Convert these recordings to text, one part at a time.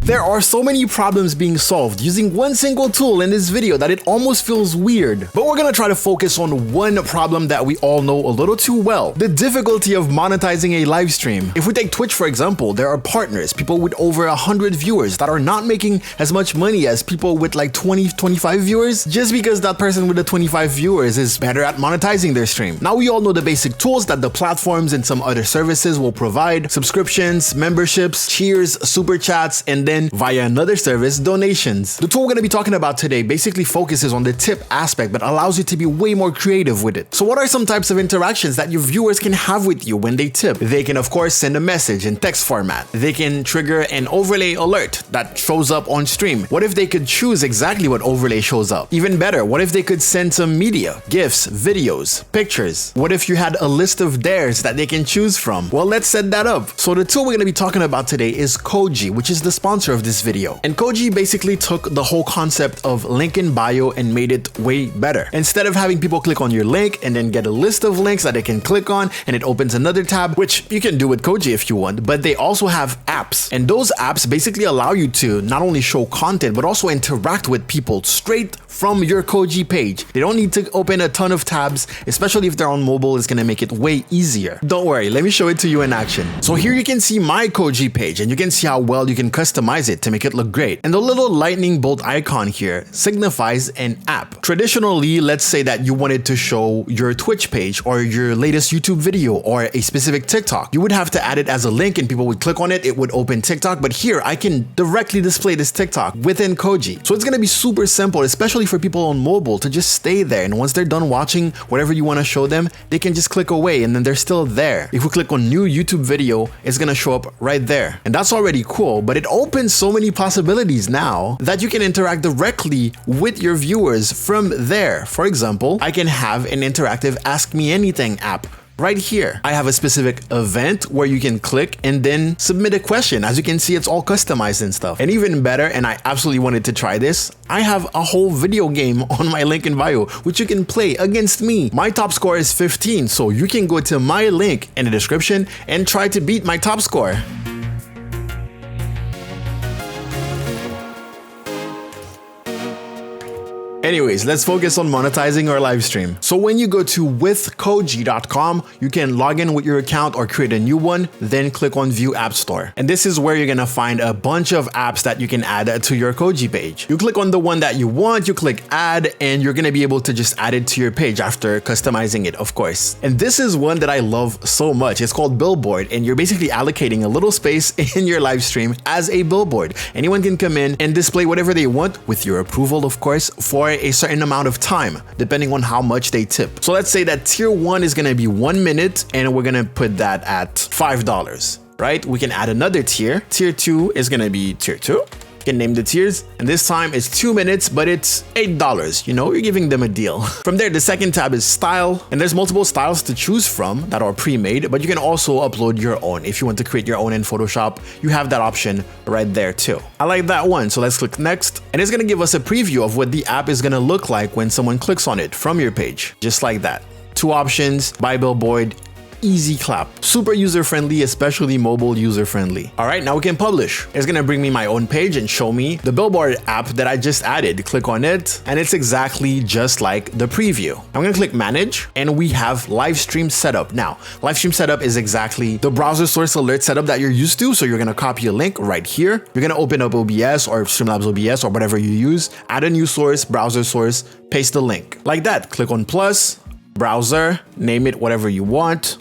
There are so many problems being solved using one single tool in this video that it almost feels weird. But we're gonna try to focus on one problem that we all know a little too well: the difficulty of monetizing a live stream. If we take Twitch for example, there are partners, people with over 100 viewers that are not making as much money as people with like 20-25 viewers, just because that person with the 25 viewers is better at monetizing their stream. Now we all know the basic tools that the platforms and some other services will provide: subscriptions, memberships, cheers, super chats, and then via another service, donations. The tool we're gonna be talking about today basically focuses on the tip aspect, but allows you to be way more creative with it. So what are some types of interactions that your viewers can have with you when they tip? They can of course send a message in text format. They can trigger an overlay alert that shows up on stream. What if they could choose exactly what overlay shows up? Even better, what if they could send some media, GIFs, videos, pictures? What if you had a list of dares that they can choose from? Well, let's set that up. So the tool we're gonna be talking about today is Koji, which is the sponsor of this video. And Koji basically took the whole concept of link in bio and made it way better. Instead of having people click on your link and then get a list of links that they can click on and it opens another tab, which you can do with Koji if you want, but they also have apps. And those apps basically allow you to not only show content, but also interact with people straight from your Koji page. They don't need to open a ton of tabs, especially if they're on mobile. It's gonna make it way easier. Don't worry, let me show it to you in action. So here you can see my Koji page and you can see how well you can customize it to make it look great. And the little lightning bolt icon here signifies an app. Traditionally, let's say that you wanted to show your Twitch page or your latest YouTube video or a specific TikTok. You would have to add it as a link and people would click on it, it would open TikTok, but here I can directly display this TikTok within Koji. So it's gonna be super simple, especially for people on mobile, to just stay there, and once they're done watching whatever you want to show them, they can just click away and then they're still there. If we click on new YouTube video, it's gonna show up right there. And that's already cool, but it opens so many possibilities now that you can interact directly with your viewers from there. For example, I can have an interactive Ask Me Anything app. Right here, I have a specific event where you can click and then submit a question. As you can see, it's all customized and stuff. And even better, and I absolutely wanted to try this, I have a whole video game on my link in bio, which you can play against me. My top score is 15, so you can go to my link in the description and try to beat my top score. Anyways, let's focus on monetizing our live stream. So when you go to withkoji.com, you can log in with your account or create a new one, then click on View App Store. And this is where you're gonna find a bunch of apps that you can add to your Koji page. You click on the one that you want, you click Add, and you're gonna be able to just add it to your page after customizing it, of course. And this is one that I love so much. It's called Billboard, and you're basically allocating a little space in your live stream as a billboard. Anyone can come in and display whatever they want, with your approval, of course, for a certain amount of time, depending on how much they tip. So let's say that tier 1 is gonna be 1 minute, and we're gonna put that at $5, right? We can add another tier. Tier 2 is gonna be tier 2. You can name the tiers, and this time it's 2 minutes, but it's $8. You know, you're giving them a deal. From there, the second tab is style, and there's multiple styles to choose from that are pre-made, but you can also upload your own. If you want to create your own in Photoshop, you have that option right there too. I like that one, so let's click next, and it's gonna give us a preview of what the app is gonna look like when someone clicks on it from your page, just like that. 2 options, by Billboard. Easy clap. Super user-friendly, especially mobile user-friendly. All right, now we can publish. It's gonna bring me my own page and show me the Billboard app that I just added. Click on it, and it's exactly just like the preview. I'm gonna click Manage, and we have Livestream Setup. Now, Livestream Setup is exactly the browser source alert setup that you're used to, so you're gonna copy a link right here. You're gonna open up OBS or Streamlabs OBS or whatever you use, add a new source, browser source, paste the link. Like that. Click on plus, browser, name it whatever you want.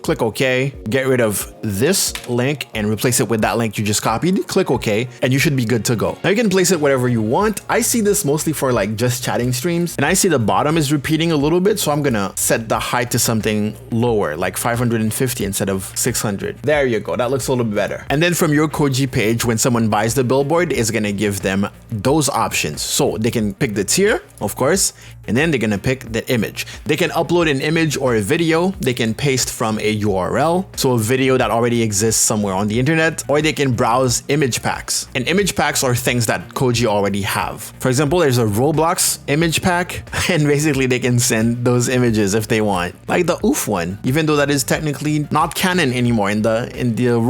Click OK, get rid of this link and replace it with that link you just copied. Click OK, and you should be good to go. Now you can place it wherever you want. I see this mostly for like just chatting streams, and I see the bottom is repeating a little bit, so I'm gonna set the height to something lower, like 550 instead of 600. There you go, that looks a little bit better. And then from your Koji page, when someone buys the billboard, it's gonna give them those options. So they can pick the tier, of course, and then they're gonna pick the image. They can upload an image or a video. They can paste from a a URL, so a video that already exists somewhere on the internet, or they can browse image packs. And image packs are things that Koji already have. For example, there's a Roblox image pack, and basically they can send those images if they want, like the oof one, even though that is technically not canon anymore in the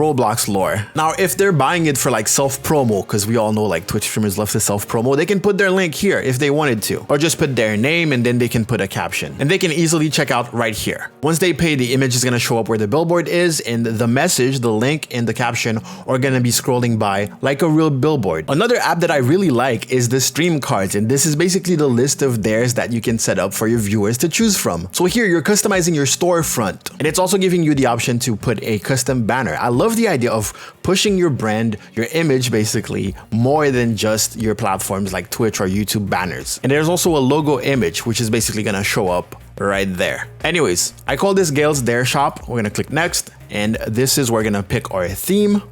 Roblox lore. Now, if they're buying it for like self-promo, because we all know like Twitch streamers love to self-promo, they can put their link here if they wanted to, or just put their name and then they can put a caption, and they can easily check out right here. Once they pay, the image is going to show up where the billboard is, and the message, the link, and the caption are going to be scrolling by like a real billboard. Another app that I really like is the stream cards, and this is basically the list of theirs that you can set up for your viewers to choose from. So here you're customizing your storefront, and it's also giving you the option to put a custom banner. I love the idea of pushing your brand, your image basically, more than just your platforms like Twitch or YouTube banners. And there's also a logo image, which is basically going to show up right there. Anyways, I call this Gail's Dare Shop. We're gonna click next, and this is where we're gonna pick our theme.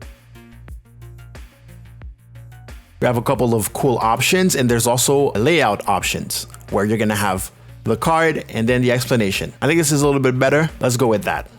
We have a couple of cool options, and there's also layout options where you're gonna have the card and then the explanation. I think this is a little bit better. Let's go with that.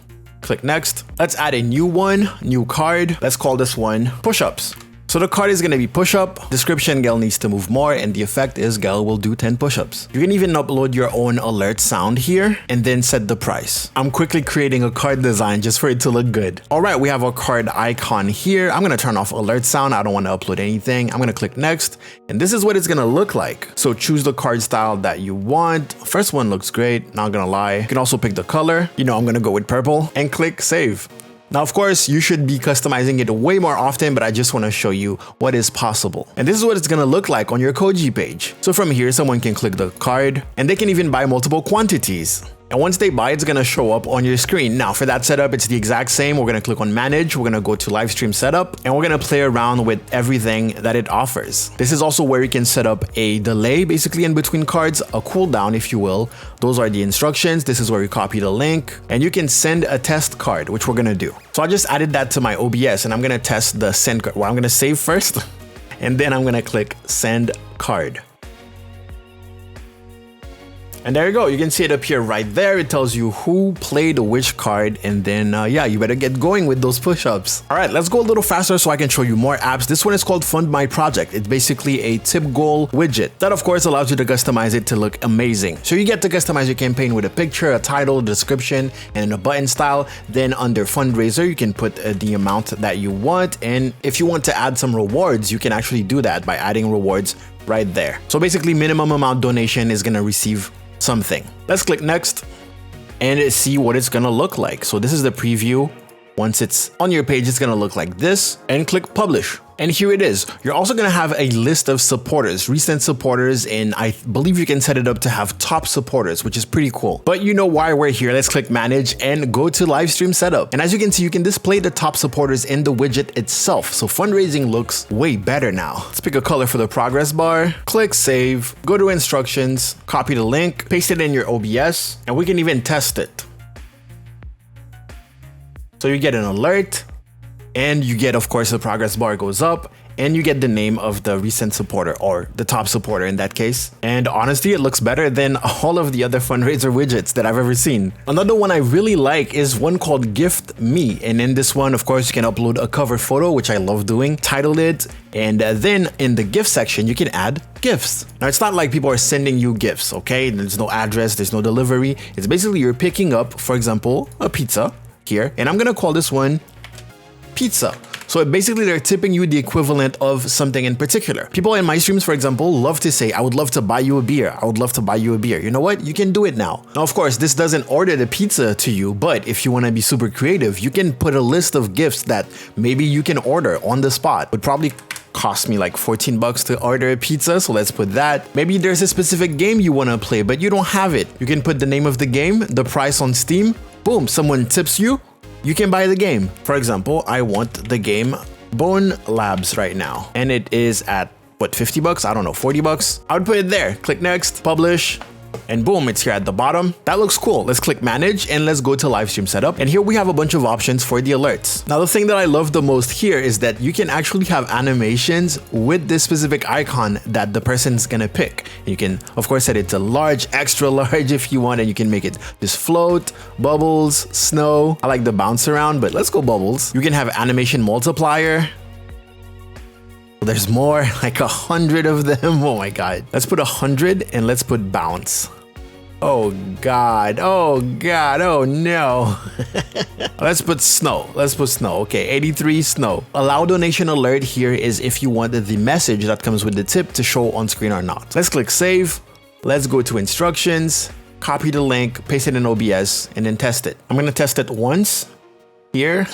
Click next. Let's add a new one, new card. Let's call this one push-ups. So the card is going to be push-up, description, Gail needs to move more, and the effect is Gail will do 10 push-ups. You can even upload your own alert sound here and then set the price. I'm quickly creating a card design just for it to look good. All right, we have a card icon here. I'm going to turn off alert sound. I don't want to upload anything. I'm going to click next, and this is what it's going to look like. So choose the card style that you want. First one looks great, not going to lie. You can also pick the color. You know, I'm going to go with purple, and click save. Now, of course, you should be customizing it way more often, but I just want to show you what is possible. And this is what it's going to look like on your Koji page. So from here, someone can click the card, and they can even buy multiple quantities. And once they buy, it's going to show up on your screen. Now, for that setup, it's the exact same. We're going to click on manage. We're going to go to live stream setup, and we're going to play around with everything that it offers. This is also where you can set up a delay basically in between cards, a cooldown, if you will. Those are the instructions. This is where you copy the link, and you can send a test card, which we're going to do. So I just added that to my OBS, and I'm going to test the send card. Well, I'm going to save first, and then I'm going to click send card. And there you go. You can see it appear right there. It tells you who played which card. And then, yeah, you better get going with those push-ups. All right, let's go a little faster so I can show you more apps. This one is called Fund My Project. It's basically a tip goal widget that, of course, allows you to customize it to look amazing. So you get to customize your campaign with a picture, a title, a description, and a button style. Then under fundraiser, you can put the amount that you want. And if you want to add some rewards, you can actually do that by adding rewards right there. So basically, minimum amount donation is going to receive something. Let's click next and see what it's gonna look like. So this is the preview. Once it's on your page, it's gonna look like this, and click publish. And here it is. You're also gonna have a list of supporters, recent supporters, and I believe you can set it up to have top supporters, which is pretty cool. But you know why we're here. Let's click manage and go to live stream setup. And as you can see, you can display the top supporters in the widget itself. So fundraising looks way better now. Let's pick a color for the progress bar, click save, go to instructions, copy the link, paste it in your OBS, and we can even test it. So you get an alert, and you get, of course, the progress bar goes up, and you get the name of the recent supporter, or the top supporter in that case. And honestly, it looks better than all of the other fundraiser widgets that I've ever seen. Another one I really like is one called Gift Me. And in this one, of course, you can upload a cover photo, which I love doing, title it, and then in the gift section, you can add gifts. Now, it's not like people are sending you gifts, okay? There's no address, there's no delivery. It's basically you're picking up, for example, a pizza here, and I'm gonna call this one pizza. So basically they're tipping you the equivalent of something in particular. People in my streams, for example, love to say, I would love to buy you a beer. I would love to buy you a beer. You know what? You can do it now. Now, of course, this doesn't order the pizza to you, but if you want to be super creative, you can put a list of gifts that maybe you can order on the spot. Would probably cost me like 14 bucks to order a pizza, so let's put that. Maybe there's a specific game you want to play, but you don't have it. You can put the name of the game, the price on Steam, boom, someone tips you, you can buy the game. For example, I want the game Bone Labs right now, and it is at what, 50 bucks? I don't know, 40 bucks. I would put it there. Click next, publish, And boom, it's here at the bottom. That looks cool. Let's click manage and let's go to live stream setup. And here we have a bunch of options for the alerts. Now, the thing that I love the most here is that you can actually have animations with this specific icon that the person's gonna pick. You can, of course, set it to large, extra large if you want, and you can make it just float, bubbles, snow. I like the bounce around, but let's go bubbles. You can have animation multiplier. There's more, like 100 of them. Oh my God. Let's put 100 and let's put bounce. Oh God. Oh God. Oh no. Let's put snow. Let's put snow. Okay, 83 snow. Allow donation alert here is if you wanted the message that comes with the tip to show on screen or not. Let's click save. Let's go to instructions, copy the link, paste it in OBS, and then test it. I'm gonna test it once here.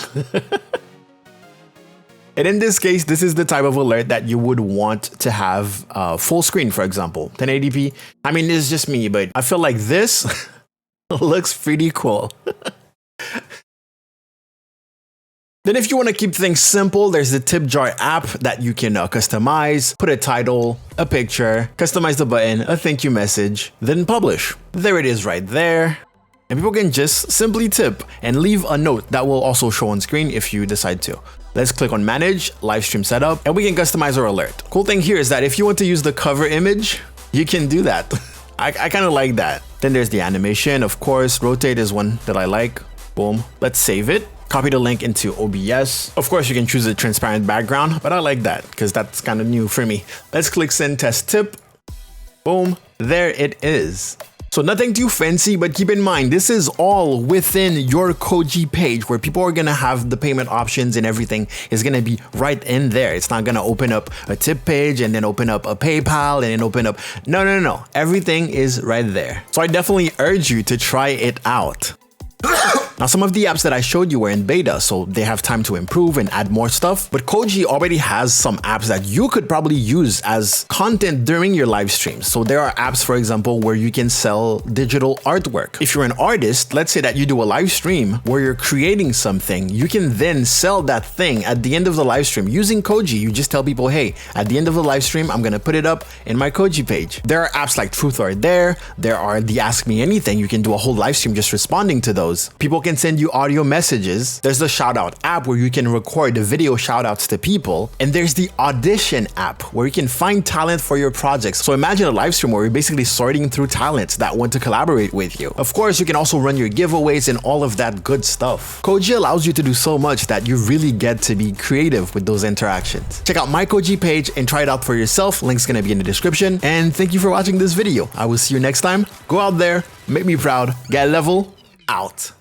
And in this case, this is the type of alert that you would want to have full screen, for example, 1080p. I mean, it's just me, but I feel like this looks pretty cool. Then if you want to keep things simple, there's the tip jar app that you can customize, put a title, a picture, customize the button, a thank you message, then publish. There it is right there. And people can just simply tip and leave a note that will also show on screen if you decide to. Let's click on manage, live stream setup, and we can customize our alert. Cool thing here is that if you want to use the cover image, you can do that. I kind of like that. Then there's the animation, of course. Rotate is one that I like. Boom. Let's save it. Copy the link into OBS. Of course, you can choose a transparent background, but I like that because that's kind of new for me. Let's click send test tip. Boom. There it is. So nothing too fancy, but keep in mind, this is all within your Koji page where people are gonna have the payment options and everything is gonna be right in there. It's not gonna open up a tip page and then open up a PayPal and then open up, no. Everything is right there. So I definitely urge you to try it out. Now, some of the apps that I showed you were in beta, so they have time to improve and add more stuff. But Koji already has some apps that you could probably use as content during your live streams. So there are apps, for example, where you can sell digital artwork. If you're an artist, let's say that you do a live stream where you're creating something, you can then sell that thing at the end of the live stream. Using Koji, you just tell people, hey, at the end of the live stream, I'm gonna put it up in my Koji page. There are apps like Truth or Dare. There are the Ask Me Anything. You can do a whole live stream just responding to those. People can send you audio messages. There's the shout out app where you can record the video shout outs to people. And there's the audition app where you can find talent for your projects. So imagine a live stream where you're basically sorting through talents that want to collaborate with you. Of course, you can also run your giveaways and all of that good stuff. Koji allows you to do so much that you really get to be creative with those interactions. Check out my Koji page and try it out for yourself. Link's gonna be in the description. And thank you for watching this video. I will see you next time. Go out there, make me proud, get a level, out.